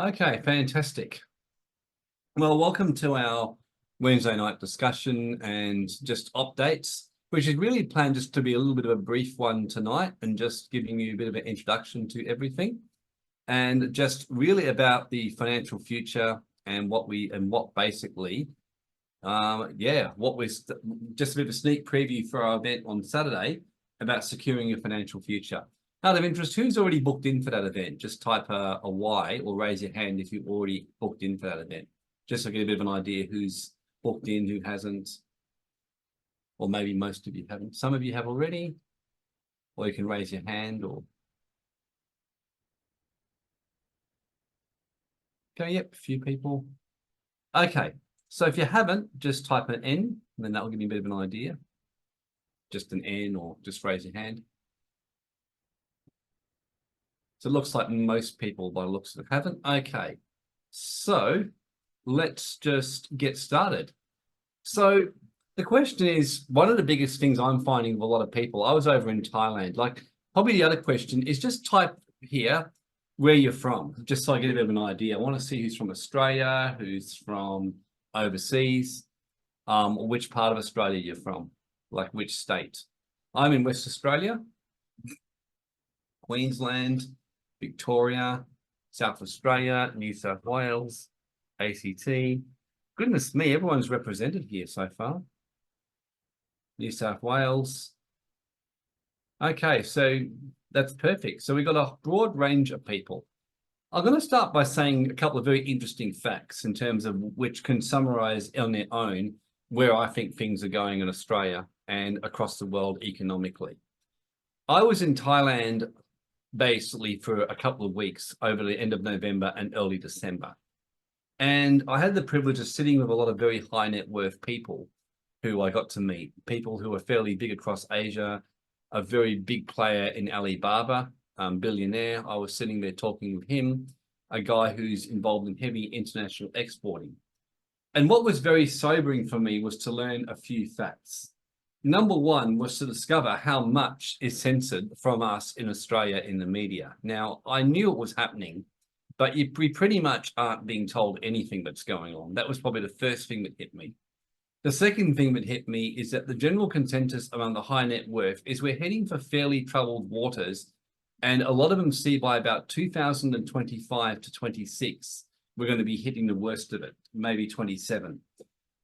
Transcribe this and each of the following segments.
Okay, fantastic. Well, welcome to our Wednesday night discussion and just updates, which is really planned just to be a little bit of a brief one tonight and just giving you a bit of an introduction to everything and just really about the financial future and what basically, what we're just a bit of a sneak preview for our event on Saturday about securing your financial future. Out of interest, who's already booked in for that event? Just type a Y or raise your hand if you've already booked in for that event. Just to get a bit of an idea who's booked in, who hasn't, or maybe most of you haven't. Some of you have already, or you can raise your hand or. Okay, yep, a few people. Okay, so if you haven't, just type an N, and then that will give you a bit of an idea. Just an N or just raise your hand. So it looks like most people by the looks of it haven't. Okay, so let's just get started. So the question is, one of the biggest things I'm finding with a lot of people, I was over in Thailand, like probably the other question is just type here where you're from, just so I get a bit of an idea. I want to see who's from Australia, who's from overseas, or which part of Australia you're from, like which state. I'm in West Australia, Queensland, Victoria, South Australia, New South Wales, ACT. Goodness me, everyone's represented here so far. New South Wales. Okay, so that's perfect. So we've got a broad range of people. I'm going to start by saying a couple of very interesting facts in terms of which can summarize on their own where I think things are going in Australia and across the world economically. I was in Thailand basically for a couple of weeks over the end of November and early December. And I had the privilege of sitting with a lot of very high net worth people who I got to meet, people who are fairly big across Asia, a very big player in Alibaba, billionaire. I was sitting there talking with him, a guy who's involved in heavy international exporting. And what was very sobering for me was to learn a few facts. Number one was to discover how much is censored from us in Australia in the media. Now, I knew it was happening, but we pretty much aren't being told anything that's going on. That was probably the first thing that hit me. The second thing that hit me is that the general consensus among the high net worth is we're heading for fairly troubled waters, and a lot of them see by about 2025 to 26, we're going to be hitting the worst of it, maybe 27.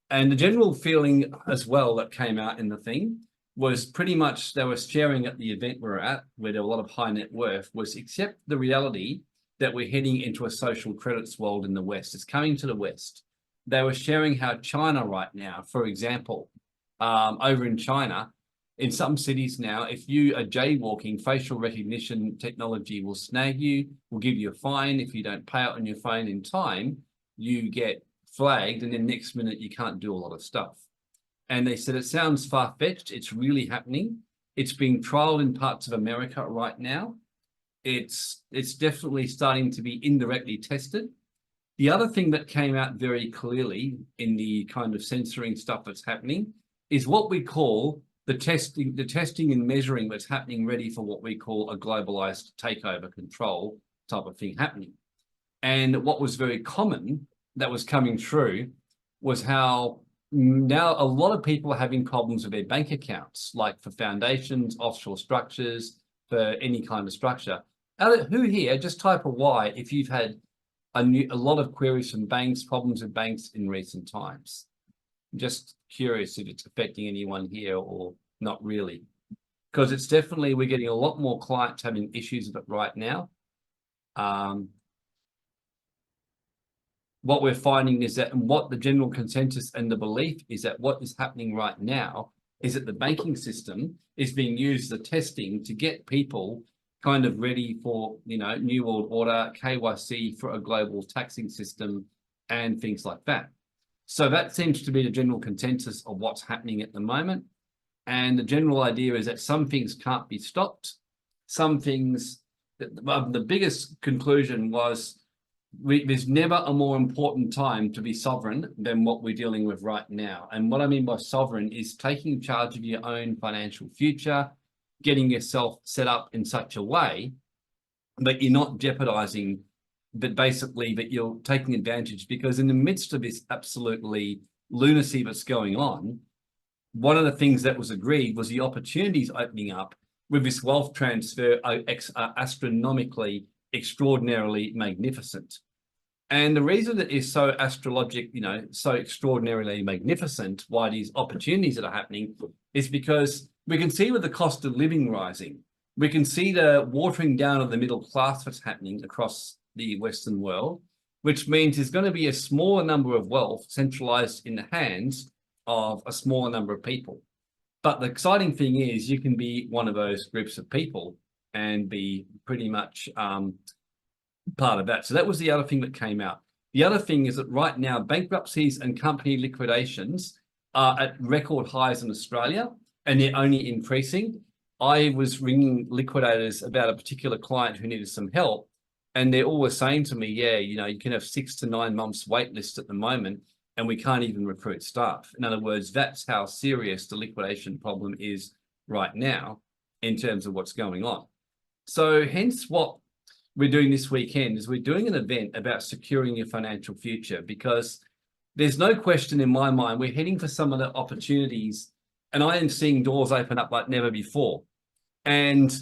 And the general feeling as well that came out in the thing was pretty much they were sharing at the event we're at, where there were a lot of high net worth, was accept the reality that we're heading into a social credits world in the West. It's coming to the West. They were sharing how China right now, for example, over in China, in some cities now, if you are jaywalking, facial recognition technology will snag you, will give you a fine. If you don't pay it on your phone in time, you get flagged, and then next minute you can't do a lot of stuff. And they said it sounds far-fetched. It's really happening. It's being trialed in parts of America right now. It's definitely starting to be indirectly tested. The other thing that came out very clearly in the kind of censoring stuff that's happening is what we call the testing and measuring that's happening ready for what we call a globalized takeover control type of thing happening. And what was very common that was coming through was how now a lot of people are having problems with their bank accounts, like for foundations, offshore structures, for any kind of structure. Who here, just type a Y if you've had a lot of queries from banks, problems with banks in recent times. I'm just curious if it's affecting anyone here or not really. Because it's definitely, we're getting a lot more clients having issues with it right now. What we're finding is that, and what the general consensus and the belief is that what is happening right now is that the banking system is being used as a testing to get people kind of ready for, New World Order, KYC for a global taxing system and things like that. So that seems to be the general consensus of what's happening at the moment. And the general idea is that some things can't be stopped. Some things, the biggest conclusion was there's never a more important time to be sovereign than what we're dealing with right now. And what I mean by sovereign is taking charge of your own financial future, getting yourself set up in such a way that you're not jeopardizing but basically that you're taking advantage, because in the midst of this absolutely lunacy that's going on, one of the things that was agreed was the opportunities opening up with this wealth transfer are astronomically, extraordinarily magnificent. And the reason that is so astrologic, so extraordinarily magnificent, why these opportunities that are happening, is because we can see with the cost of living rising, we can see the watering down of the middle class that's happening across the Western world, which means there's going to be a smaller number of wealth centralized in the hands of a smaller number of people. But the exciting thing is you can be one of those groups of people and be pretty much part of that. So that was the other thing that came out. The other thing is that right now, bankruptcies and company liquidations are at record highs in Australia, and they're only increasing. I was ringing liquidators about a particular client who needed some help, and they're always saying to me, yeah, you can have 6 to 9 months wait list at the moment, and we can't even recruit staff. In other words, that's how serious the liquidation problem is right now in terms of what's going on. So hence what we're doing this weekend is we're doing an event about securing your financial future, because there's no question in my mind, we're heading for some of the opportunities, and I am seeing doors open up like never before. And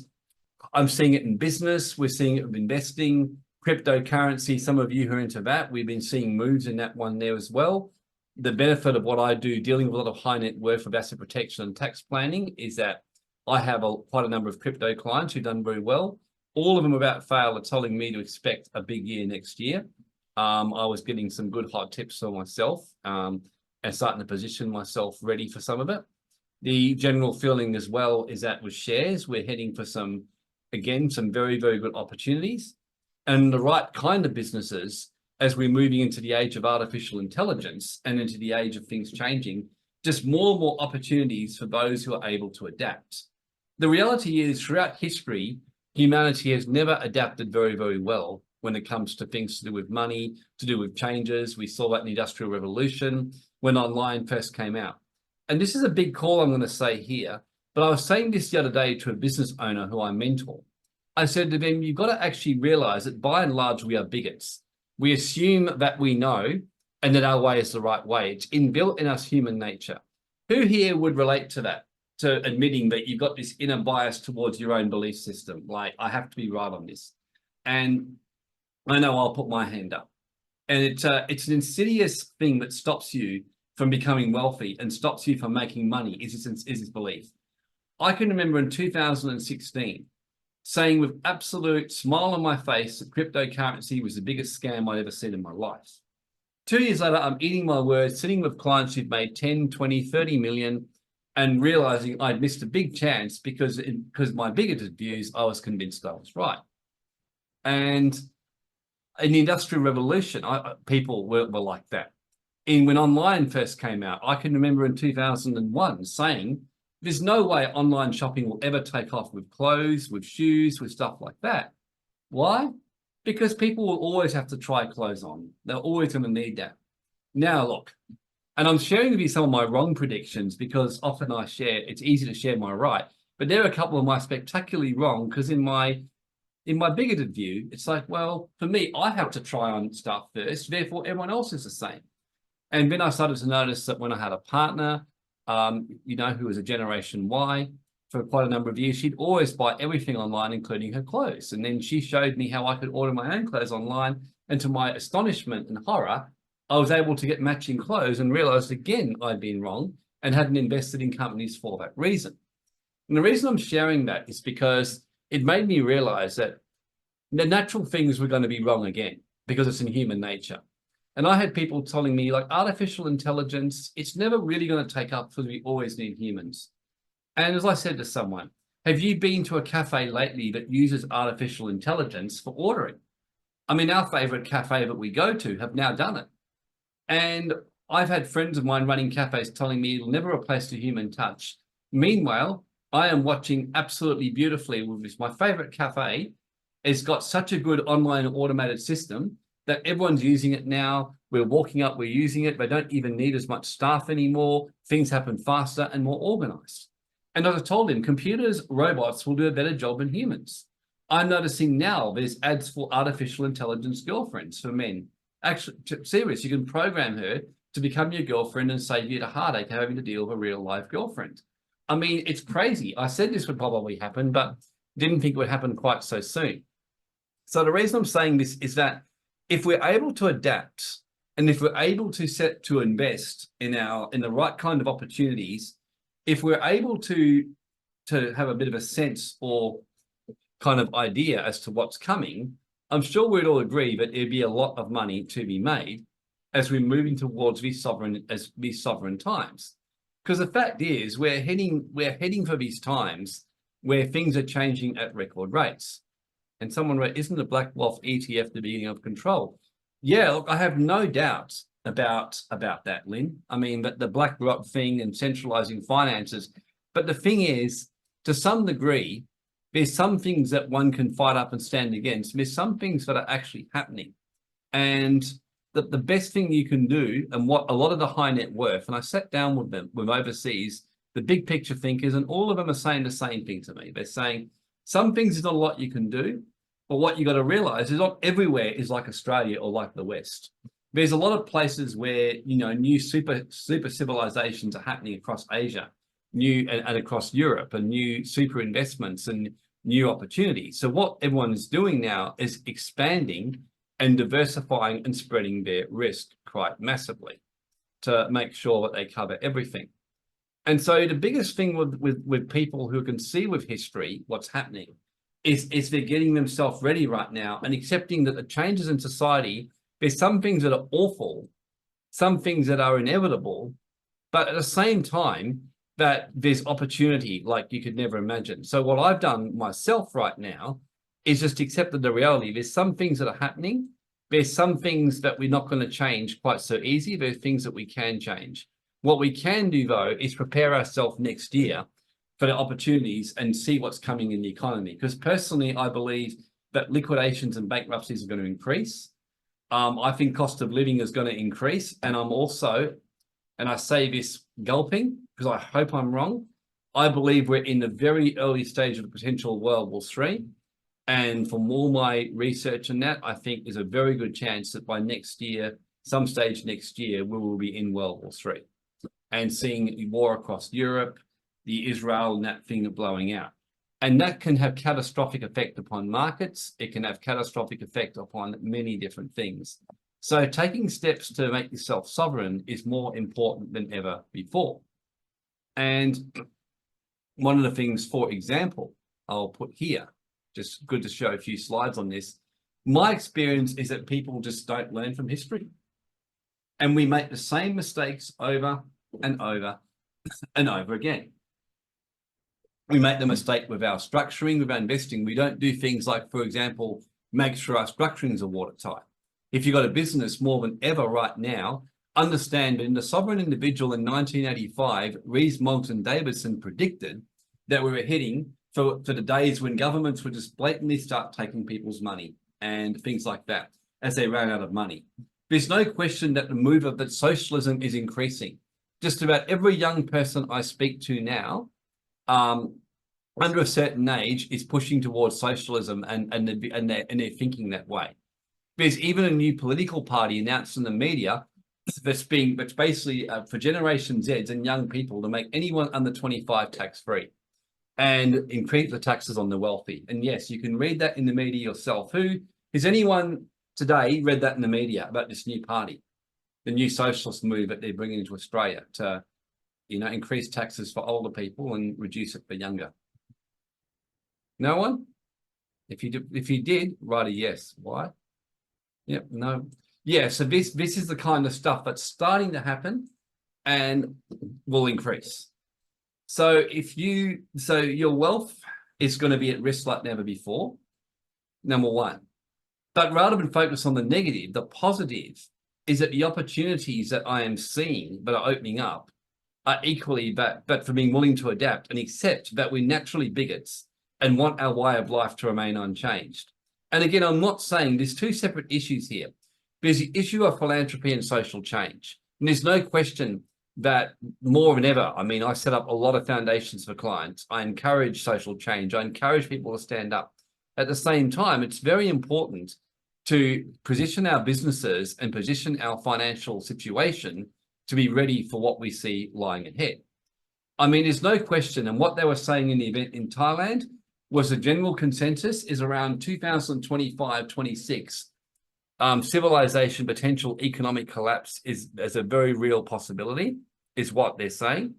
I'm seeing it in business. We're seeing it with investing, cryptocurrency. Some of you who are into that, we've been seeing moves in that one there as well. The benefit of what I do, dealing with a lot of high net worth of asset protection and tax planning, is that I have quite a number of crypto clients who've done very well. All of them without fail are telling me to expect a big year next year. I was getting some good hot tips for myself and starting to position myself ready for some of it. The general feeling as well is that with shares, we're heading for some very, very good opportunities and the right kind of businesses as we're moving into the age of artificial intelligence and into the age of things changing, just more and more opportunities for those who are able to adapt. The reality is throughout history, humanity has never adapted very, very well when it comes to things to do with money, to do with changes. We saw that in the Industrial Revolution when online first came out. And this is a big call I'm going to say here, but I was saying this the other day to a business owner who I mentor. I said to them, you've got to actually realize that by and large, we are bigots. We assume that we know and that our way is the right way. It's inbuilt in us human nature. Who here would relate to that? To admitting that you've got this inner bias towards your own belief system, like I have to be right on this. And I know I'll put my hand up. And it's an insidious thing that stops you from becoming wealthy and stops you from making money, is this belief. I can remember in 2016 saying with absolute smile on my face that cryptocurrency was the biggest scam I'd ever seen in my life. 2 years later, I'm eating my words, sitting with clients who've made 10, 20, 30 million, and realizing I'd missed a big chance because my bigoted views, I was convinced I was right. And in the Industrial Revolution, people were like that. When online first came out, I can remember in 2001 saying, there's no way online shopping will ever take off with clothes, with shoes, with stuff like that. Why? Because people will always have to try clothes on. They're always going to need that. Now, look, and I'm sharing with you some of my wrong predictions because often it's easy to share my right, but there are a couple of my spectacularly wrong because in my bigoted view, it's like, well, for me, I have to try on stuff first, therefore everyone else is the same. And then I started to notice that when I had a partner, who was a Generation Y for quite a number of years, she'd always buy everything online, including her clothes. And then she showed me how I could order my own clothes online. And to my astonishment and horror, I was able to get matching clothes and realized again, I'd been wrong and hadn't invested in companies for that reason. And the reason I'm sharing that is because it made me realize that the natural things were going to be wrong again because it's in human nature. And I had people telling me like artificial intelligence, it's never really going to take up because we always need humans. And as I said to someone, have you been to a cafe lately that uses artificial intelligence for ordering? I mean, our favorite cafe that we go to have now done it. And I've had friends of mine running cafes telling me it'll never replace the human touch. Meanwhile, I am watching absolutely beautifully with this. My favorite cafe has got such a good online automated system that everyone's using it now. We're walking up, we're using it. They don't even need as much staff anymore. Things happen faster and more organized. And as I told him, computers, robots will do a better job than humans. I'm noticing now there's ads for artificial intelligence girlfriends for men. Actually, serious, you can program her to become your girlfriend and save you the heartache of having to deal with a real life girlfriend. I mean, it's crazy. I said this would probably happen, but didn't think it would happen quite so soon. So the reason I'm saying this is that if we're able to adapt and if we're able to set to invest in the right kind of opportunities, if we're able to have a bit of a sense or kind of idea as to what's coming, I'm sure we'd all agree that there'd be a lot of money to be made as we're moving towards these sovereign times. Because the fact is, we're heading for these times where things are changing at record rates. And someone wrote, isn't the Black Wealth ETF the beginning of control? Yeah, look, I have no doubt about that, Lynn. I mean, but the BlackRock thing and centralizing finances. But the thing is, to some degree, there's some things that one can fight up and stand against. There's some things that are actually happening. And the best thing you can do, and what a lot of the high net worth, and I sat down with them, with overseas, the big picture thinkers, and all of them are saying the same thing to me. They're saying, some things there's not a lot you can do, but what you got to realize is not everywhere is like Australia or like the West. There's a lot of places where, you know, new super civilizations are happening across Asia, and across Europe, and new super investments and new opportunities. So what everyone is doing now is expanding and diversifying and spreading their risk quite massively to make sure that they cover everything. And so the biggest thing with people who can see with history what's happening is they're getting themselves ready right now and accepting that the changes in society, there's some things that are awful, some things that are inevitable, but at the same time, that there's opportunity like you could never imagine. So what I've done myself right now is just accepted the reality. There's some things that are happening. There's some things that we're not going to change quite so easy. There's things that we can change. What we can do, though, is prepare ourselves next year for the opportunities and see what's coming in the economy. Because personally, I believe that liquidations and bankruptcies are going to increase. I think cost of living is going to increase. And I'm also, and I say this gulping because I hope I'm wrong, I believe we're in the very early stage of the potential World War III. And from all my research on that, I think there's a very good chance that by next year, some stage next year, we will be in World War III and seeing war across Europe, the Israel and that thing blowing out. And that can have catastrophic effect upon markets. It can have catastrophic effect upon many different things. So taking steps to make yourself sovereign is more important than ever before. And one of the things, for example, I'll put here, just good to show a few slides on this. My experience is that people just don't learn from history. And we make the same mistakes over and over and over again. We make the mistake with our structuring, with our investing. We don't do things like, for example, make sure our structurings are watertight. If you've got a business more than ever right now, understand that in the sovereign individual in 1985, Rees, Moggs and Davidson predicted that we were heading for the days when governments would just blatantly start taking people's money and things like that as they ran out of money. There's no question that the move of that socialism is increasing. Just about every young person I speak to now, under a certain age, is pushing towards socialism and they're thinking that way. There's even a new political party announced in the media that's basically for Generation Zs and young people to make anyone under 25 tax-free and increase the taxes on the wealthy. And yes, you can read that in the media yourself. Has anyone today read that in the media about this new party, the new socialist move that they're bringing into Australia to, you know, increase taxes for older people and reduce it for younger? No one? If you did, write a yes. Why? Yep, no. Yeah, so this is the kind of stuff that's starting to happen and will increase. So your wealth is going to be at risk like never before, number one. But rather than focus on the negative, the positive is that the opportunities that I am seeing that are opening up are equally, but for being willing to adapt and accept that we're naturally bigots and want our way of life to remain unchanged. And again, I'm not saying there's two separate issues here. There's the issue of philanthropy and social change. And there's no question that more than ever, I mean, I set up a lot of foundations for clients. I encourage social change. I encourage people to stand up. At the same time, it's very important to position our businesses and position our financial situation to be ready for what we see lying ahead. I mean, there's no question, and what they were saying in the event in Thailand was the general consensus is around 2025, 26. Civilization potential economic collapse is a very real possibility, is what they're saying.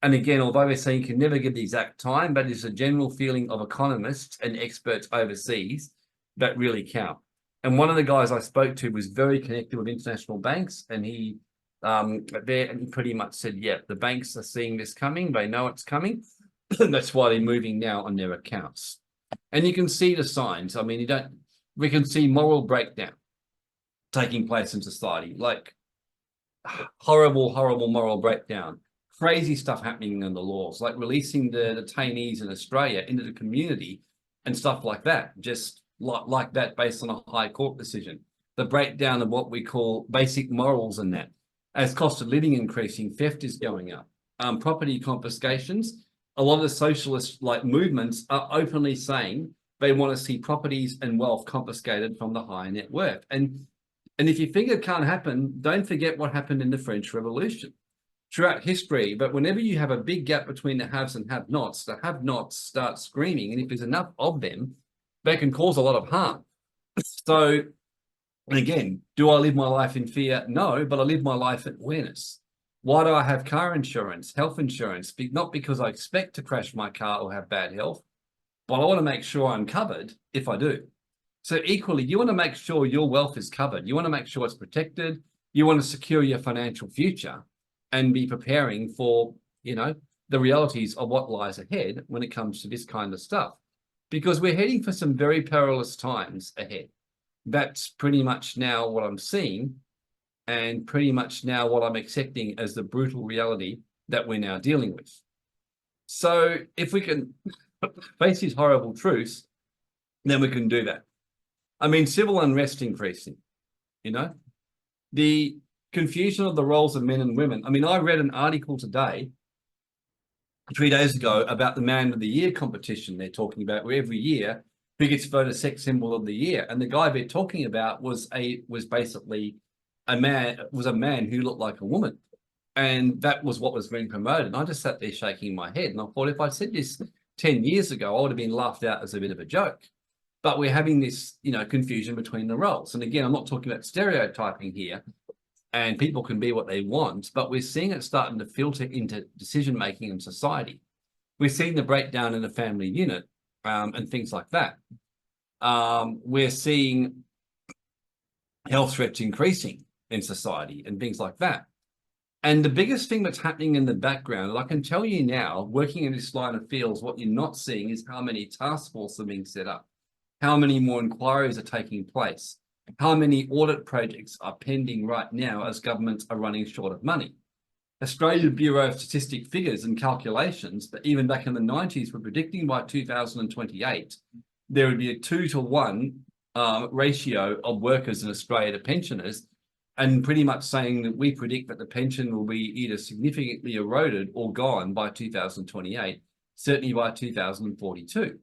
And again, although they're saying you can never give the exact time, but it's a general feeling of economists and experts overseas that really count. And one of the guys I spoke to was very connected with international banks, and he pretty much said, yeah, the banks are seeing this coming. They know it's coming. And that's why they're moving now on their accounts. And you can see the signs. I mean, we can see moral breakdown taking place in society, like horrible moral breakdown, crazy stuff happening in the laws, like releasing the detainees in Australia into the community and stuff like that, just like that based on a high court decision. The breakdown of what we call basic morals in that. As cost of living increasing, theft is going up. Property confiscations, a lot of the socialist movements are openly saying they want to see properties and wealth confiscated from the high net worth. And if you think it can't happen, don't forget what happened in the French Revolution. Throughout history, but whenever you have a big gap between the haves and have-nots, the have-nots start screaming, and if there's enough of them, they can cause a lot of harm. So, again, do I live my life in fear? No, but I live my life in awareness. Why do I have car insurance, health insurance? Not because I expect to crash my car or have bad health, but I want to make sure I'm covered if I do. So equally, you want to make sure your wealth is covered. You want to make sure it's protected. You want to secure your financial future and be preparing for, the realities of what lies ahead when it comes to this kind of stuff. Because we're heading for some very perilous times ahead. That's pretty much now what I'm seeing, and pretty much now what I'm accepting as the brutal reality that we're now dealing with. So if we can face these horrible truths, then we can do that. I mean, civil unrest increasing, the confusion of the roles of men and women. I mean, I read an article today, 3 days ago, about the Man of the Year competition they're talking about, where every year who gets voted sex symbol of the year. And the guy they're talking about was basically a man who looked like a woman. And that was what was being promoted. And I just sat there shaking my head. And I thought, if I said this 10 years ago, I would have been laughed out as a bit of a joke. But we're having this, confusion between the roles. And again, I'm not talking about stereotyping here, and people can be what they want, but we're seeing it starting to filter into decision-making in society. We're seeing the breakdown in the family unit and things like that. We're seeing health threats increasing in society and things like that. And the biggest thing that's happening in the background, and I can tell you now, working in this line of fields, what you're not seeing is how many task forces are being set up, how many more inquiries are taking place, how many audit projects are pending right now as governments are running short of money. Australian Bureau of Statistic figures and calculations that even back in the 90s were predicting by 2028, there would be a 2-to-1 ratio of workers in Australia to pensioners, and pretty much saying that we predict that the pension will be either significantly eroded or gone by 2028, certainly by 2042.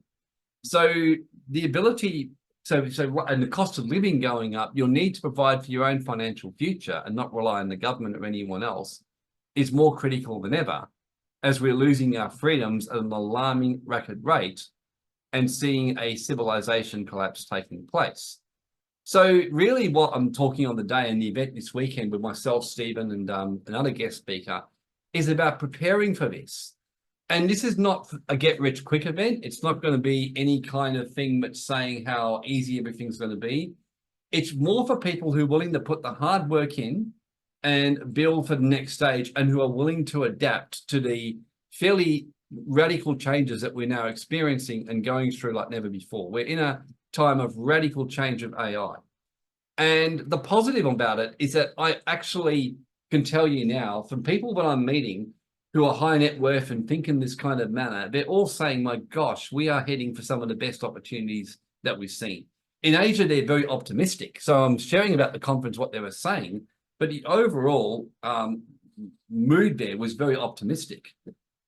So the ability, and the cost of living going up, your need to provide for your own financial future and not rely on the government or anyone else is more critical than ever, as we're losing our freedoms at an alarming rapid rate and seeing a civilization collapse taking place. So really what I'm talking on the day in the event this weekend with myself, Stephen, and another guest speaker is about preparing for this. And this is not a get-rich-quick event. It's not going to be any kind of thing that's saying how easy everything's going to be. It's more for people who are willing to put the hard work in and build for the next stage, and who are willing to adapt to the fairly radical changes that we're now experiencing and going through like never before. We're in a time of radical change of AI. And the positive about it is that I actually can tell you now, from people that I'm meeting who are high net worth and think in this kind of manner, they're all saying, my gosh, we are heading for some of the best opportunities that we've seen. In Asia, they're very optimistic. So I'm sharing about the conference what they were saying, but the overall mood there was very optimistic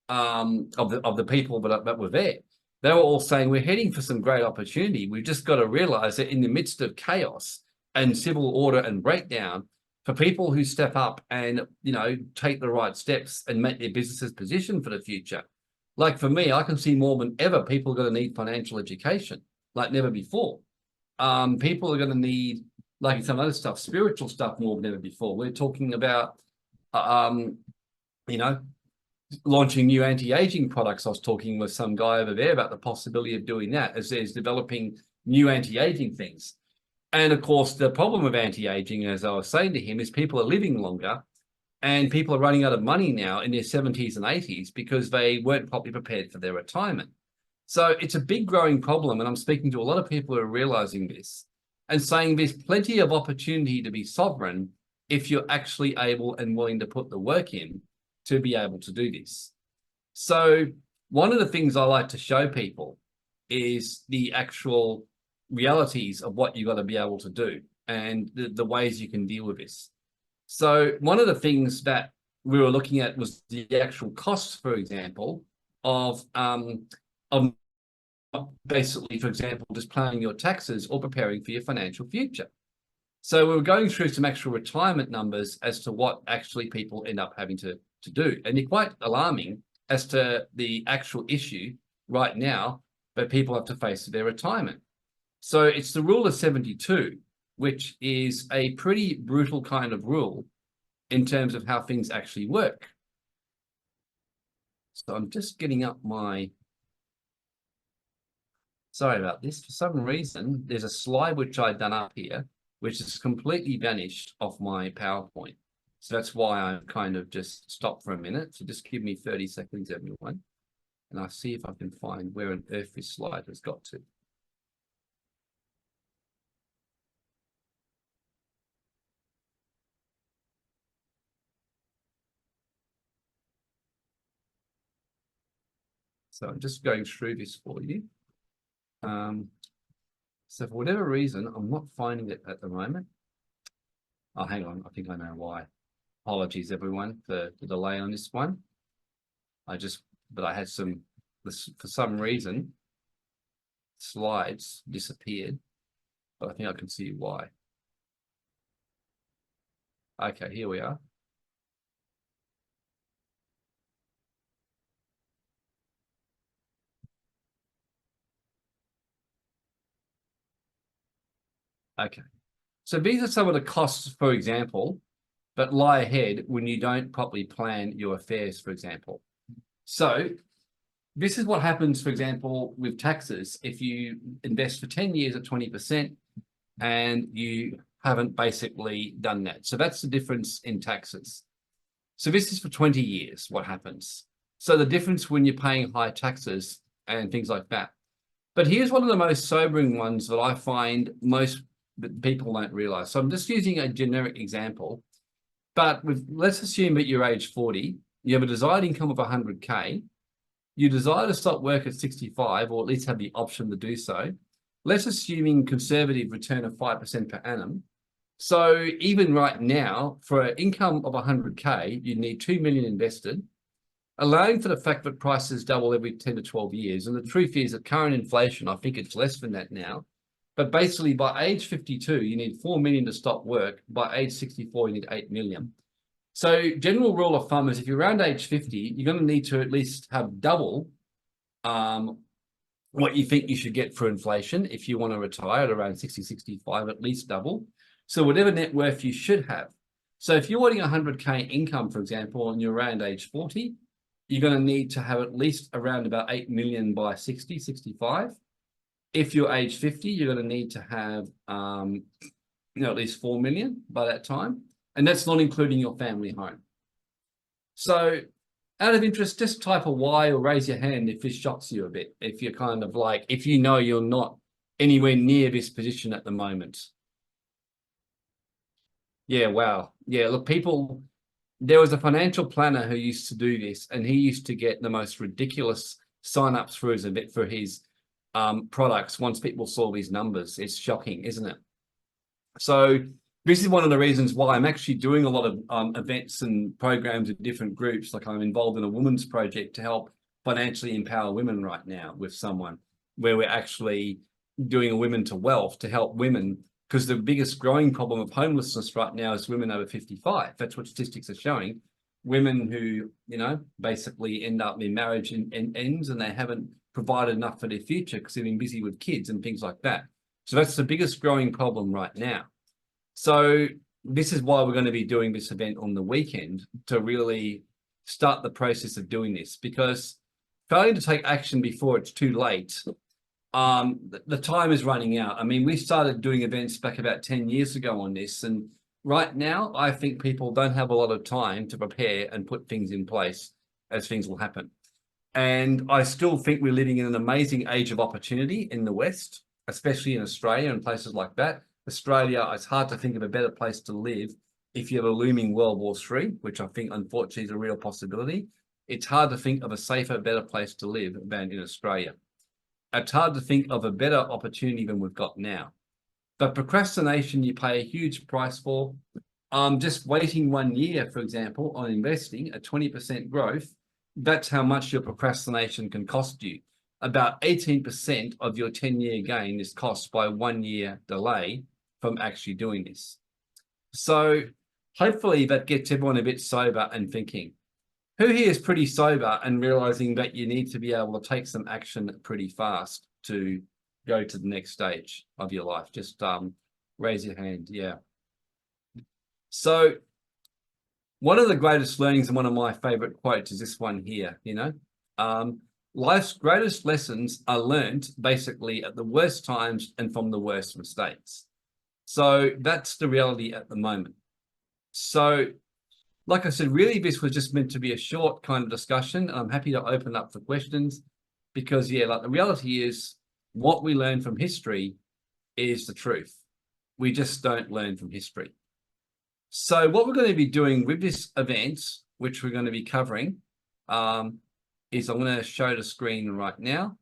of the people that were there. they were all saying we're heading for some great opportunity. We've just got to realize that in the midst of chaos and civil order and breakdown, for people who step up and, you know, take the right steps and make their businesses position for the future. Like for me, I can see more than ever people are going to need financial education like never before. People are going to need, like some other stuff, spiritual stuff more than ever before. We're talking about, you know, launching new anti-aging products. I was talking with some guy over there about the possibility of doing that as there's developing new anti-aging things. And of course, the problem with anti-aging, as I was saying to him, is people are living longer and people are running out of money now in their 70s and 80s because they weren't properly prepared for their retirement. So it's a big growing problem. And I'm speaking to a lot of people who are realizing this and saying there's plenty of opportunity to be sovereign if you're actually able and willing to put the work in to be able to do this. So one of the things I like to show people is the actual realities of what you've got to be able to do and the ways you can deal with this. So one of the things that we were looking at was the actual costs, for example, of basically, for example, just planning your taxes or preparing for your financial future. So we were going through some actual retirement numbers as to what actually people end up having to do. And they're quite alarming as to the actual issue right now that people have to face with their retirement. So it's the rule of 72, which is a pretty brutal kind of rule in terms of how things actually work. So I'm just getting up my, sorry about this. For some reason, there's a slide which I've done up here, which is completely vanished off my PowerPoint. So that's why I kind of just stopped for a minute. So just give me 30 seconds, everyone. And I'll see if I can find where on earth this slide has got to. So I'm just going through this for you. So for whatever reason, I'm not finding it at the moment. Oh, hang on. I think I know why. Apologies, everyone, for the delay on this one. But I had some, for some reason, slides disappeared, but I think I can see why. Okay, here we are. Okay, so these are some of the costs, for example, that lie ahead when you don't properly plan your affairs, for example. So this is what happens, for example, with taxes. If you invest for 10 years at 20% and you haven't basically done that. So that's the difference in taxes. So this is for 20 years, what happens. So the difference when you're paying high taxes and things like that. But here's one of the most sobering ones that I find most people don't realize. So I'm just using a generic example, but let's assume that you're age 40, you have a desired income of 100K, you desire to stop work at 65, or at least have the option to do so. Let's assuming conservative return of 5% per annum. So even right now, for an income of 100K, you need 2 million invested, allowing for the fact that prices double every 10 to 12 years. And the truth is that current inflation, I think it's less than that now. But basically by age 52, you need 4 million to stop work. By age 64, you need 8 million. So general rule of thumb is if you're around age 50, you're going to need to at least have double what you think you should get for inflation. If you want to retire at around 60, 65, at least double. So whatever net worth you should have. So if you're wanting 100K income, for example, and you're around age 40, you're going to need to have at least around about 8 million by 60, 65. If you're age 50, you're going to need to have at least 4 million by that time. And that's not including your family home. So out of interest, just type a Y or raise your hand if this shocks you a bit, if you're kind of like, if you know you're not anywhere near this position at the moment. Yeah, wow. Yeah, look, there was a financial planner who used to do this, and he used to get the most ridiculous sign-ups for his products once people saw these numbers. It's shocking, isn't it? So this is one of the reasons why I'm actually doing a lot of events and programs with different groups. Like I'm involved in a women's project to help financially empower women right now with someone where we're actually doing a women to wealth to help women, because the biggest growing problem of homelessness right now is women over 55. That's what statistics are showing. Women who, basically end up in marriage and ends, and they haven't provided enough for their future because they've been busy with kids and things like that. So that's the biggest growing problem right now. So this is why we're going to be doing this event on the weekend, to really start the process of doing this, because failing to take action before it's too late, the time is running out. I mean, we started doing events back about 10 years ago on this, and right now I think people don't have a lot of time to prepare and put things in place as things will happen. And I still think we're living in an amazing age of opportunity in the West, especially in Australia and places like that. Australia, it's hard to think of a better place to live if you have a looming World War III, which I think unfortunately is a real possibility. It's hard to think of a safer, better place to live than in Australia. It's hard to think of a better opportunity than we've got now. But procrastination, you pay a huge price for. Just waiting 1 year, for example, on investing at 20% growth, that's how much your procrastination can cost you. About 18% of your 10-year gain is cost by 1 year delay from actually doing this. So hopefully that gets everyone a bit sober and thinking. Who here is pretty sober and realizing that you need to be able to take some action pretty fast to go to the next stage of your life? Just raise your hand. Yeah. So one of the greatest learnings and one of my favorite quotes is this one here, life's greatest lessons are learned basically at the worst times and from the worst mistakes. So that's the reality at the moment. So like I said, really, this was just meant to be a short kind of discussion. I'm happy to open up for questions because, yeah, like the reality is what we learn from history is the truth. We just don't learn from history. So what we're going to be doing with this event, which we're going to be covering, is I'm going to show the screen right now.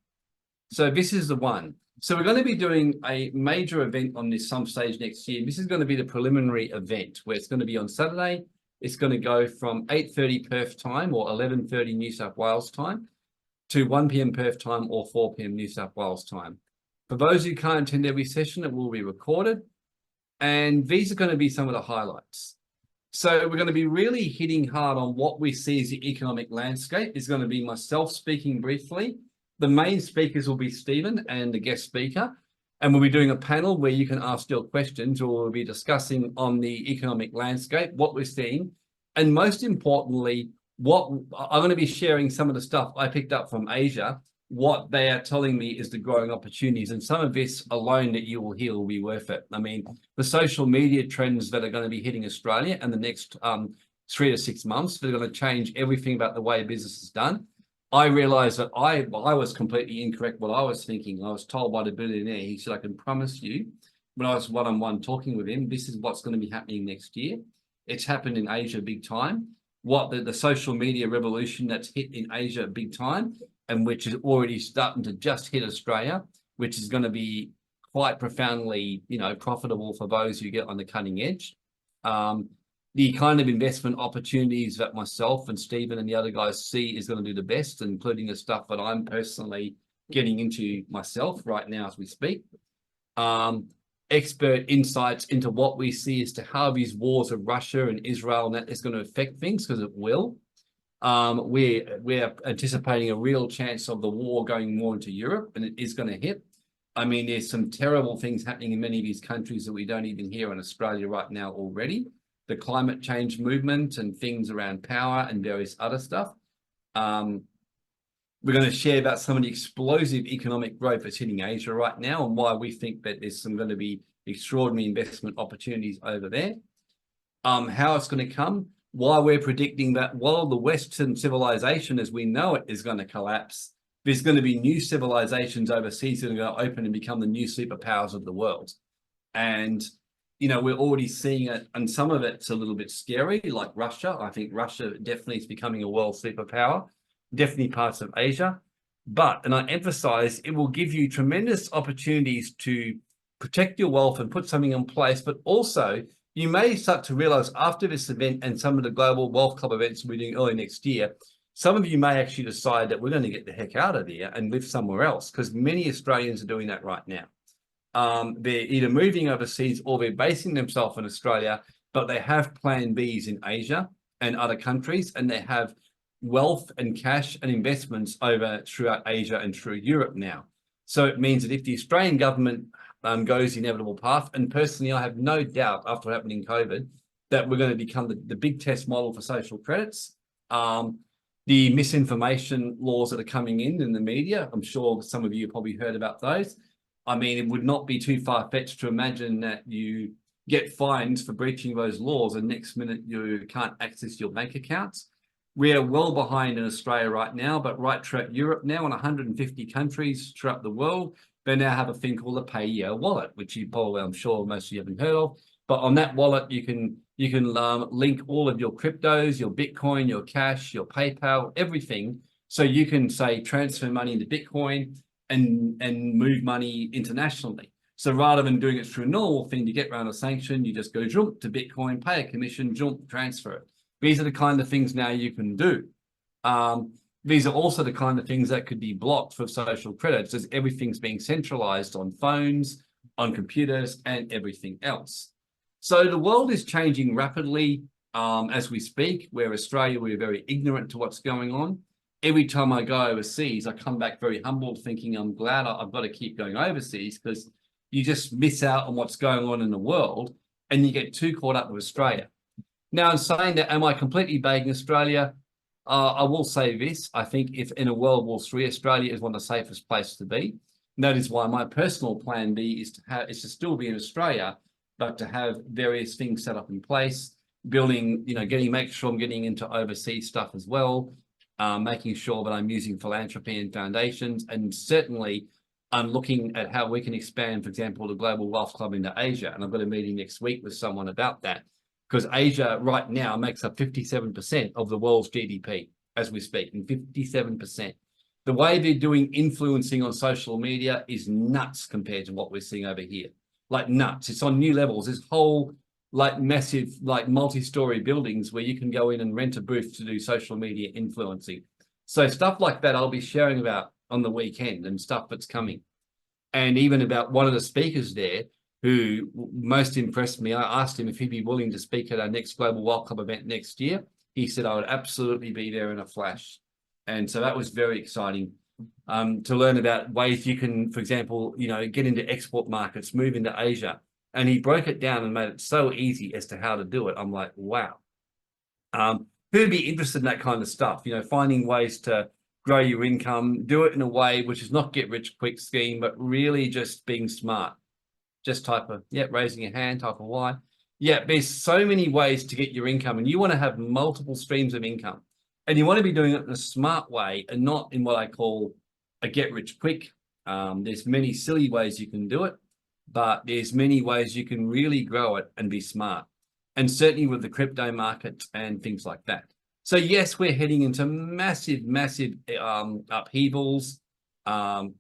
So this is the one. So we're going to be doing a major event on this some stage next year. This is going to be the preliminary event where it's going to be on Saturday. It's going to go from 8:30 Perth time or 11:30 New South Wales time to 1 p.m. Perth time or 4 p.m. New South Wales time. For those who can't attend every session, it will be recorded. And these are going to be some of the highlights. So we're going to be really hitting hard on what we see as the economic landscape. It's going to be myself speaking briefly. The main speakers will be Stephen and the guest speaker. And we'll be doing a panel where you can ask your questions, or we'll be discussing on the economic landscape, what we're seeing. And most importantly, what I'm going to be sharing some of the stuff I picked up from Asia, what they are telling me is the growing opportunities. And some of this alone that you will hear will be worth it. I mean, the social media trends that are going to be hitting Australia in the next 3 to 6 months, they're going to change everything about the way business is done. I realized that I was completely incorrect what I was thinking. I was told by the billionaire, he said, I can promise you, when I was one-on-one talking with him, this is what's going to be happening next year. It's happened in Asia big time. What the social media revolution that's hit in Asia big time, and which is already starting to just hit Australia, which is going to be quite profoundly, profitable for those who get on the cutting edge. The kind of investment opportunities that myself and Stephen and the other guys see is going to do the best, including the stuff that I'm personally getting into myself right now as we speak. Expert insights into what we see as to how these wars of Russia and Israel and that is going to affect things, because it will. We're anticipating a real chance of the war going more into Europe, and it is going to hit. I mean, there's some terrible things happening in many of these countries that we don't even hear in Australia right now already. The climate change movement and things around power and various other stuff. We're going to share about some of the explosive economic growth that's hitting Asia right now and why we think that there's going to be extraordinary investment opportunities over there. How it's going to come, why we're predicting that while the Western civilization as we know it is going to collapse, there's going to be new civilizations overseas that are going to open and become the new superpowers of the world. And we're already seeing it, and some of it's a little bit scary, like Russia. I think Russia definitely is becoming a world superpower, definitely parts of Asia. But, and I emphasize, it will give you tremendous opportunities to protect your wealth and put something in place. But also, you may start to realize after this event and some of the global wealth club events we're doing early next year, some of you may actually decide that we're going to get the heck out of here and live somewhere else, because many Australians are doing that right now. They're either moving overseas or they're basing themselves in Australia, but they have plan Bs in Asia and other countries, and they have wealth and cash and investments over throughout Asia and through Europe now. So it means that if the Australian government goes the inevitable path, and personally, I have no doubt after what happened in COVID, that we're going to become the big test model for social credits. The misinformation laws that are coming in the media, I'm sure some of you have probably heard about those. I mean, it would not be too far-fetched to imagine that you get fines for breaching those laws and next minute you can't access your bank accounts. We're well behind in Australia right now, but right throughout Europe now, in 150 countries throughout the world, they now have a thing called a pay wallet, which you probably, I'm sure most of you haven't heard of. But on that wallet, you can link all of your cryptos, your Bitcoin, your cash, your PayPal, everything. So you can say transfer money into Bitcoin and move money internationally. So rather than doing it through a normal thing to get around a sanction, you just go jump to Bitcoin, pay a commission, jump, transfer it. These are the kind of things now you can do. These are also the kind of things that could be blocked for social credits, as everything's being centralized on phones, on computers, and everything else. So the world is changing rapidly as we speak. Where Australia, we're very ignorant to what's going on. Every time I go overseas, I come back very humbled, thinking I'm glad I've got to keep going overseas, because you just miss out on what's going on in the world and you get too caught up with Australia. Now, in saying that, am I completely bagging Australia? I will say this. I think if in a World War III, Australia is one of the safest places to be. And that is why my personal plan B is to still be in Australia, but to have various things set up in place, building, make sure I'm getting into overseas stuff as well, making sure that I'm using philanthropy and foundations, and certainly I'm looking at how we can expand, for example, the Global Wealth Club into Asia. And I've got a meeting next week with someone about that, because Asia right now makes up 57% of the world's GDP as we speak, and 57%. The way they're doing influencing on social media is nuts compared to what we're seeing over here. Like nuts. It's on new levels. There's whole massive multi-story buildings where you can go in and rent a booth to do social media influencing. So stuff like that I'll be sharing about on the weekend, and stuff that's coming. And even about one of the speakers there who most impressed me, I asked him if he'd be willing to speak at our next Global Wealth Club event next year. He said I would absolutely be there in a flash. And so that was very exciting to learn about ways you can, for example, get into export markets, move into Asia. And he broke it down and made it so easy as to how to do it. I'm like, wow. Who'd be interested in that kind of stuff? Finding ways to grow your income, do it in a way which is not get rich quick scheme, but really just being smart. Just type of, raising your hand, type of why. There's so many ways to get your income, and you want to have multiple streams of income. And you want to be doing it in a smart way and not in what I call a get rich quick. There's many silly ways you can do it, but there's many ways you can really grow it and be smart. And certainly with the crypto market and things like that. So yes, we're heading into massive, massive upheavals. And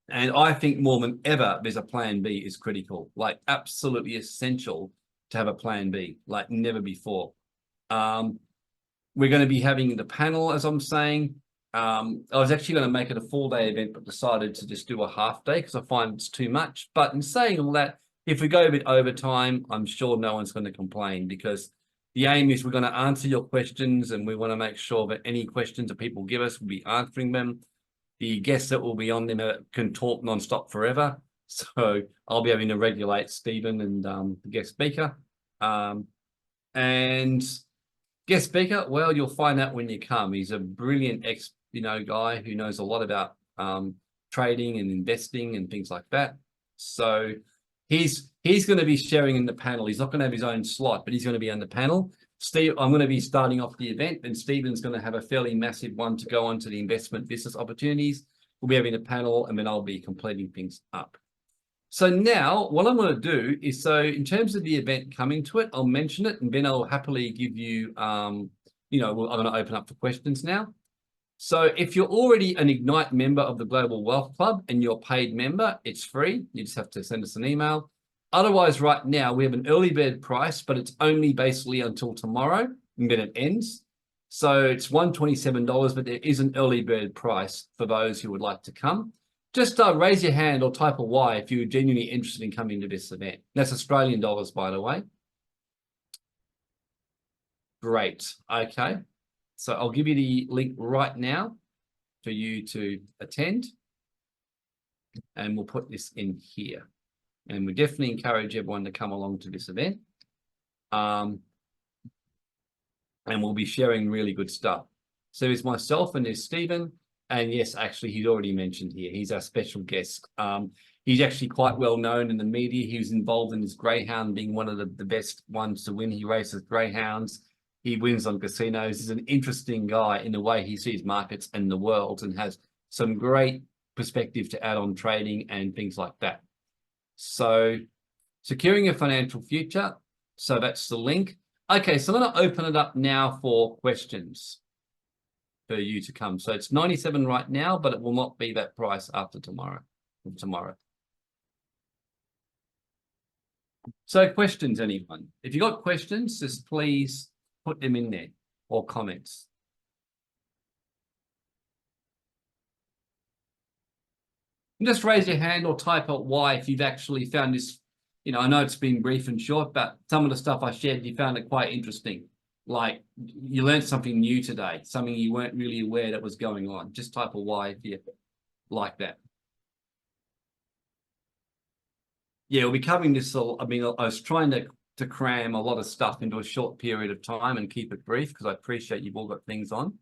I think more than ever, there's a plan B is critical, like absolutely essential to have a plan B, like never before. We're going to be having the panel, as I'm saying. I was actually going to make it a full-day event, but decided to just do a half-day because I find it's too much. But in saying all that, if we go a bit over time, I'm sure no one's going to complain, because the aim is we're going to answer your questions, and we want to make sure that any questions that people give us, we'll be answering them. The guests that will be on them can talk non-stop forever. So I'll be having to regulate Stephen and the guest speaker. And guest speaker, well, you'll find out when you come. He's a brilliant guy who knows a lot about trading and investing and things like that. So he's going to be sharing in the panel. He's not going to have his own slot, but he's going to be on the panel. Steve, I'm going to be starting off the event, and Stephen's going to have a fairly massive one to go on to the investment business opportunities. We'll be having a panel, and then I'll be completing things up. So now what I'm going to do is, so in terms of the event coming to it, I'll mention it, and then I'll happily give you, I'm going to open up for questions now. So if you're already an Ignite member of the Global Wealth Club and you're a paid member, it's free. You just have to send us an email. Otherwise, right now, we have an early bird price, but it's only basically until tomorrow, and then it ends. So it's $127, but there is an early bird price for those who would like to come. Just raise your hand or type a Y if you're genuinely interested in coming to this event. That's Australian dollars, by the way. Great. Okay. So I'll give you the link right now for you to attend. And we'll put this in here. And we definitely encourage everyone to come along to this event. And we'll be sharing really good stuff. So there's myself and there's Stephen. And yes, actually, he's already mentioned here. He's our special guest. He's actually quite well known in the media. He was involved in his greyhound being one of the best ones to win. He races greyhounds. He wins on casinos. He's an interesting guy in the way he sees markets and the world, and has some great perspective to add on trading and things like that. So securing a financial future. So that's the link. Okay, so I'm going to open it up now for questions for you to come. So it's 97 right now, but it will not be that price after tomorrow. So questions, anyone? If you got questions, just please put them in there, or comments. And just raise your hand or type out Y if you've actually found this. You know, I know it's been brief and short, but some of the stuff I shared, you found it quite interesting. Like you learned something new today, something you weren't really aware that was going on. Just type a Y if you like that. Yeah, we'll be covering this. I mean, I was trying to cram a lot of stuff into a short period of time and keep it brief because I appreciate you've all got things on.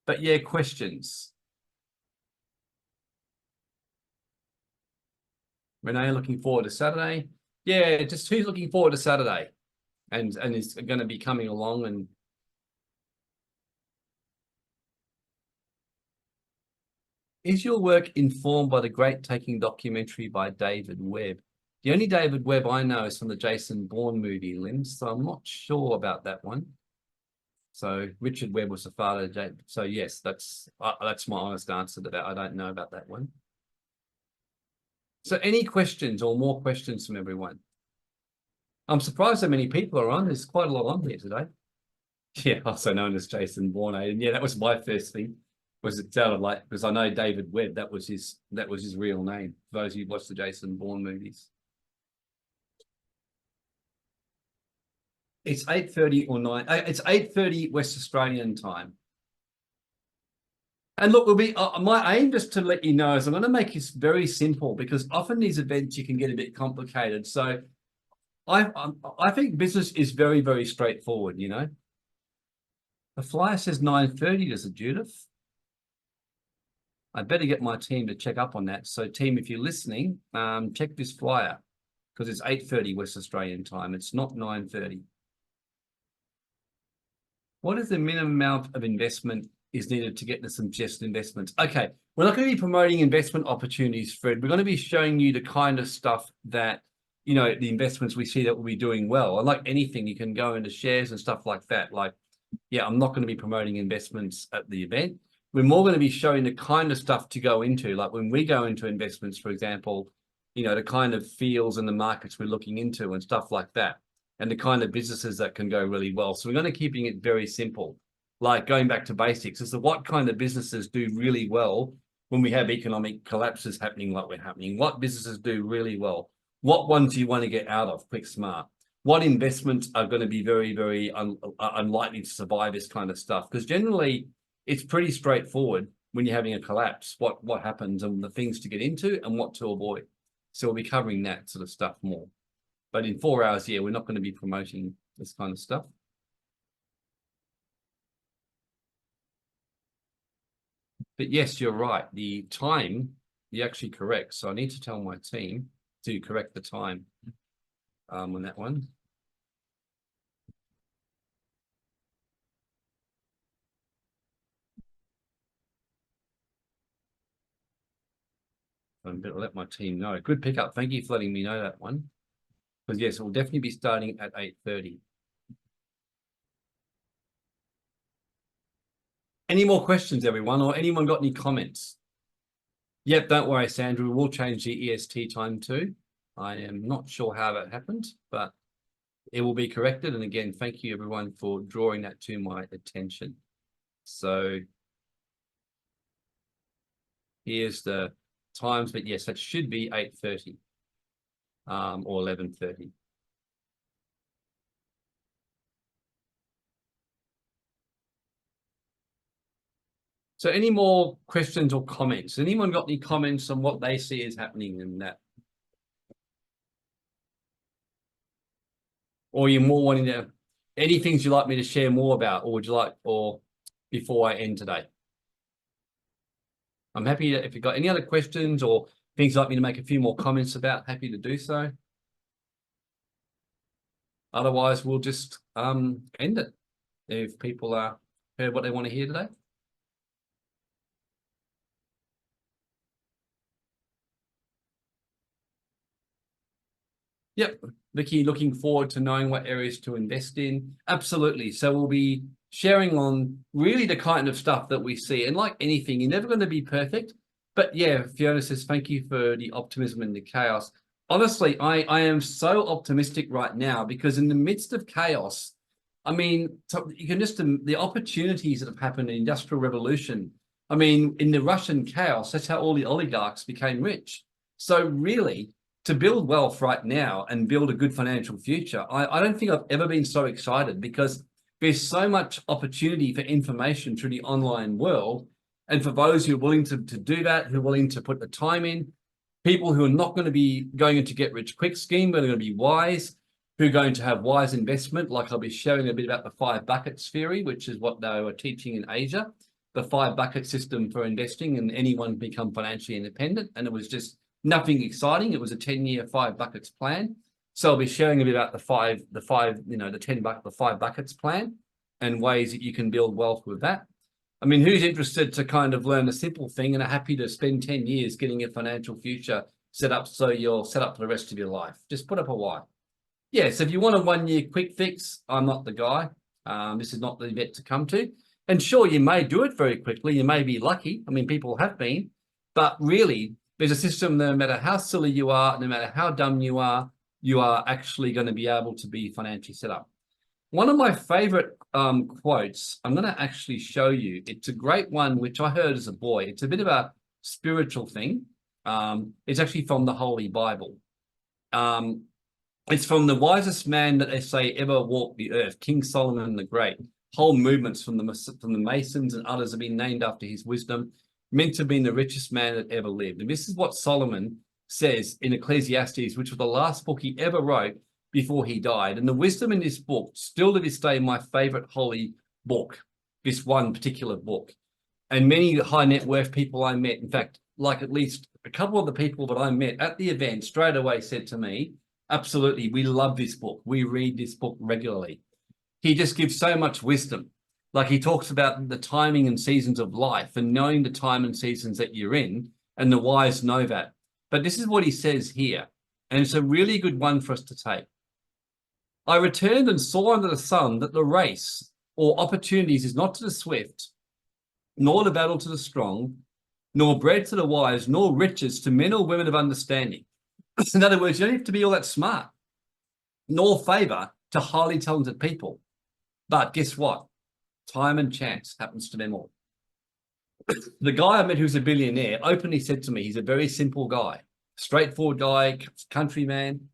But yeah, questions. Renee, looking forward to Saturday. Yeah, just who's looking forward to Saturday and is going to be coming along? And is your work informed by the Great Taking documentary by David Webb? The only David Webb I know is from the Jason Bourne movie, Lynn, so I'm not sure about that one. So Richard Webb was the father of David. So yes, that's my honest answer to that. I don't know about that one. So any questions or more questions from everyone? I'm surprised how many people are on. There's quite a lot on here today. Yeah, also known as Jason Bourne. And yeah, that was my first thing. Was it sounded like, because I know David Webb, that was his real name. For those who watched the Jason Bourne movies. It's 8:30 or 9. It's 8:30 West Australian time. And look, will be my aim, just to let you know, is I'm going to make this very simple, because often these events you can get a bit complicated. So I think business is very, very straightforward. You know, the flyer says 9:30. Does it, Judith? I better get my team to check up on that. So, team, if you're listening, check this flyer, because it's 8:30 West Australian time. It's not 9:30. What is the minimum amount of investment is needed to get the suggested investments? Okay, we're not going to be promoting investment opportunities, Fred. We're going to be showing you the kind of stuff that, you know, the investments we see that will be doing well. And like anything, you can go into shares and stuff like that. Like, yeah, I'm not going to be promoting investments at the event. We're more going to be showing the kind of stuff to go into. Like when we go into investments, for example, you know, the kind of fields and the markets we're looking into and stuff like that, and the kind of businesses that can go really well. So we're going to keeping it very simple, like going back to basics as to what kind of businesses do really well when we have economic collapses happening like we're happening. What businesses do really well? What ones do you want to get out of quick, smart? What investments are going to be very, very unlikely to survive this kind of stuff? Because generally, it's pretty straightforward when you're having a collapse, what happens and the things to get into and what to avoid. So we'll be covering that sort of stuff more. But in 4 hours, yeah, we're not going to be promoting this kind of stuff. But yes, you're right. The time, you're actually correct. So I need to tell my team to correct the time on that one. I'm going to let my team know. Good pickup. Thank you for letting me know that one. Because yes, we'll definitely be starting at 8:30. Any more questions, everyone? Or anyone got any comments? Yep, don't worry, Sandra. We will change the EST time too. I am not sure how that happened, but it will be corrected. And again, thank you everyone for drawing that to my attention. So here's the times, but yes, that should be 8:30 or 11:30. So any more questions or comments? Anyone got any comments on what they see as happening in that? Or you're more wanting to, any things you'd like me to share more about, or would you like, or before I end today? I'm happy to, if you've got any other questions or things you'd like me to make a few more comments about, happy to do so. Otherwise, we'll just end it if people are heard what they want to hear today. Yep, Vicky, looking forward to knowing what areas to invest in. Absolutely. So we'll be sharing on really the kind of stuff that we see. And like anything, you're never going to be perfect. But yeah, Fiona says, thank you for the optimism and the chaos. Honestly, I am so optimistic right now because in the midst of chaos, I mean, you can just, the opportunities that have happened in the Industrial Revolution. I mean, in the Russian chaos, that's how all the oligarchs became rich. So really, to build wealth right now and build a good financial future, I don't think I've ever been so excited because there's so much opportunity for information through the online world. And for those who are willing to do that, who are willing to put the time in, people who are not going to be going into get rich quick scheme, but are going to be wise, who are going to have wise investment, like I'll be sharing a bit about the 5 buckets theory, which is what they were teaching in Asia, the 5 bucket system for investing, and anyone become financially independent. And it was just nothing exciting. It was a 10-year 5 buckets plan. So I'll be sharing a bit about the 5 buckets plan and ways that you can build wealth with that. I mean, who's interested to kind of learn a simple thing and are happy to spend 10 years getting a financial future set up so you're set up for the rest of your life? Just put up a Y. Yeah, so if you want a 1-year quick fix, I'm not the guy. This is not the event to come to. And sure, you may do it very quickly. You may be lucky. I mean, people have been. But really, there's a system, no matter how silly you are, no matter how dumb you are actually going to be able to be financially set up. One of my favorite quotes, I'm going to actually show you. It's a great one, which I heard as a boy. It's a bit of a spiritual thing. It's actually from the Holy Bible. It's from the wisest man that they say ever walked the earth, King Solomon the Great. Whole movements from the Masons and others have been named after his wisdom, meant to be the richest man that ever lived. And this is what Solomon says in Ecclesiastes, which was the last book he ever wrote before he died. And the wisdom in this book, still to this day, my favorite holy book, this one particular book. And many high net worth people I met, in fact, like at least a couple of the people that I met at the event straight away said to me, absolutely, we love this book. We read this book regularly. He just gives so much wisdom. Like he talks about the timing and seasons of life and knowing the time and seasons that you're in, and the wise know that. But this is what he says here, and it's a really good one for us to take. I returned and saw under the sun that the race or opportunities is not to the swift, nor the battle to the strong, nor bread to the wise, nor riches to men or women of understanding. In other words, you don't have to be all that smart, nor favor to highly talented people. But guess what? Time and chance happens to them all. The guy I met who's a billionaire openly said to me, he's a very simple guy, straightforward guy, countryman.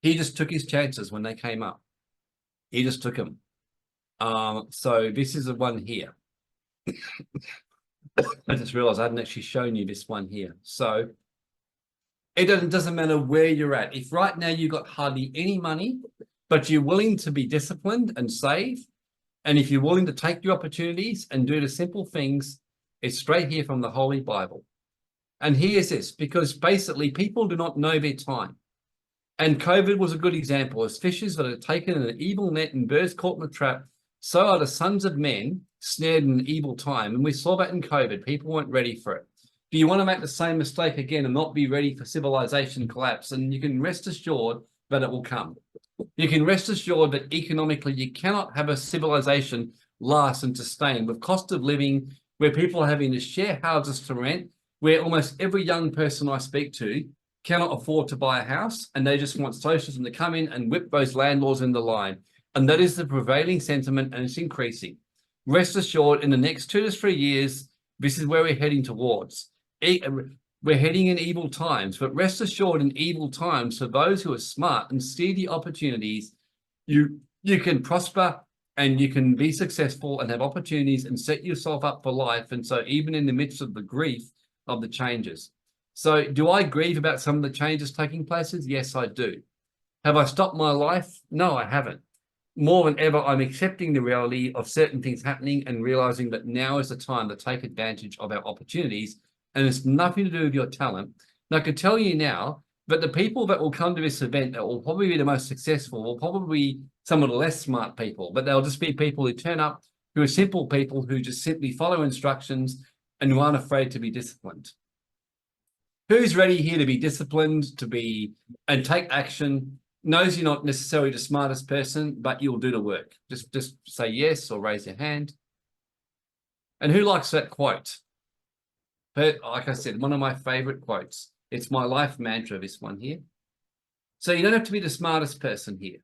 He just took his chances when they came up. He just took them. So this is the one here. I just realized I hadn't actually shown you this one here. So it doesn't matter where you're at. If right now you've got hardly any money, but you're willing to be disciplined and save, and if you're willing to take the opportunities and do the simple things, it's straight here from the Holy Bible. And here's this, because basically people do not know their time. And COVID was a good example. As fishes that are taken in an evil net and birds caught in a trap, so are the sons of men snared in an evil time. And we saw that in COVID. People weren't ready for it. Do you want to make the same mistake again and not be ready for civilization collapse? And you can rest assured that it will come. You can rest assured that economically you cannot have a civilization last and sustain with cost of living, where people are having to share houses to rent, where almost every young person I speak to cannot afford to buy a house, and they just want socialism to come in and whip those landlords in the line. And that is the prevailing sentiment, and it's increasing. Rest assured, in the next 2 to 3 years, this is where we're heading towards. We're heading in evil times, but rest assured, in evil times, for those who are smart and see the opportunities, you can prosper and you can be successful and have opportunities and set yourself up for life. And so even in the midst of the grief of the changes. So do I grieve about some of the changes taking places? Yes, I do. Have I stopped my life? No, I haven't. More than ever, I'm accepting the reality of certain things happening and realizing that now is the time to take advantage of our opportunities. And it's nothing to do with your talent. And I can tell you now that the people that will come to this event that will probably be the most successful will probably be some of the less smart people, but they'll just be people who turn up, who are simple people who just simply follow instructions and who aren't afraid to be disciplined. Who's ready here to be disciplined, and take action, knows you're not necessarily the smartest person, but you'll do the work. Just say yes or raise your hand. And who likes that quote? Like I said, one of my favorite quotes. It's my life mantra, this one here. So you don't have to be the smartest person here.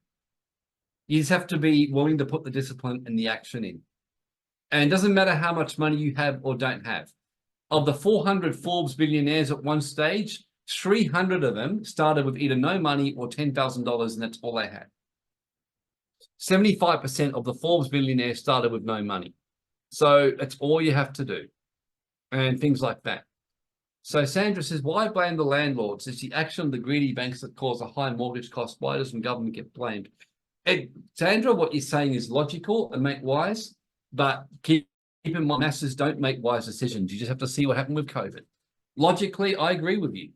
You just have to be willing to put the discipline and the action in. And it doesn't matter how much money you have or don't have. Of the 400 Forbes billionaires at one stage, 300 of them started with either no money or $10,000, and that's all they had. 75% of the Forbes billionaires started with no money. So that's all you have to do. And things like that. So Sandra says, why blame the landlords? It's the action of the greedy banks that cause a high mortgage cost. Why doesn't government get blamed? And Sandra, what you're saying is logical and make wise, but keep in mind, masses don't make wise decisions. You just have to see what happened with COVID. Logically, I agree with you.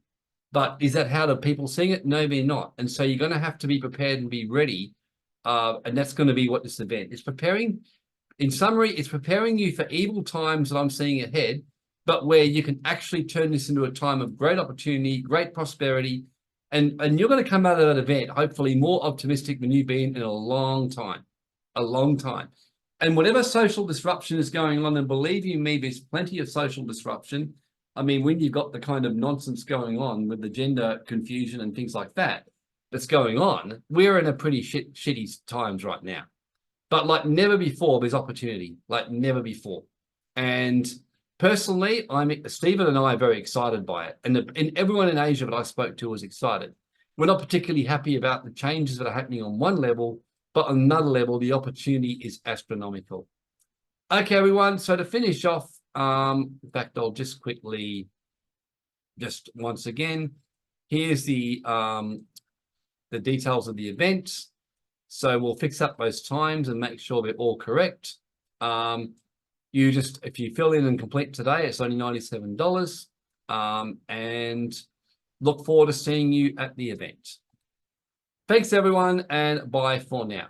But is that how the people seeing it? No, they're not. And so you're going to have to be prepared and be ready. And that's going to be what this event is preparing. In summary, it's preparing you for evil times that I'm seeing ahead, but where you can actually turn this into a time of great opportunity, great prosperity. And you're going to come out of that event, hopefully more optimistic than you've been in a long time. And whatever social disruption is going on, and believe you me, there's plenty of social disruption. I mean, when you've got the kind of nonsense going on with the gender confusion and things like that that's going on, we're in a pretty shitty times right now. But like never before, there's opportunity, like never before. And personally, Stephen and I are very excited by it. And everyone in Asia that I spoke to was excited. We're not particularly happy about the changes that are happening on one level, but on another level, the opportunity is astronomical. Okay, everyone. So to finish off, in fact, I'll just quickly, just once again, here's the details of the event. So we'll fix up those times and make sure they're all correct. If you fill in and complete today, it's only $97. And look forward to seeing you at the event. Thanks, everyone, and bye for now.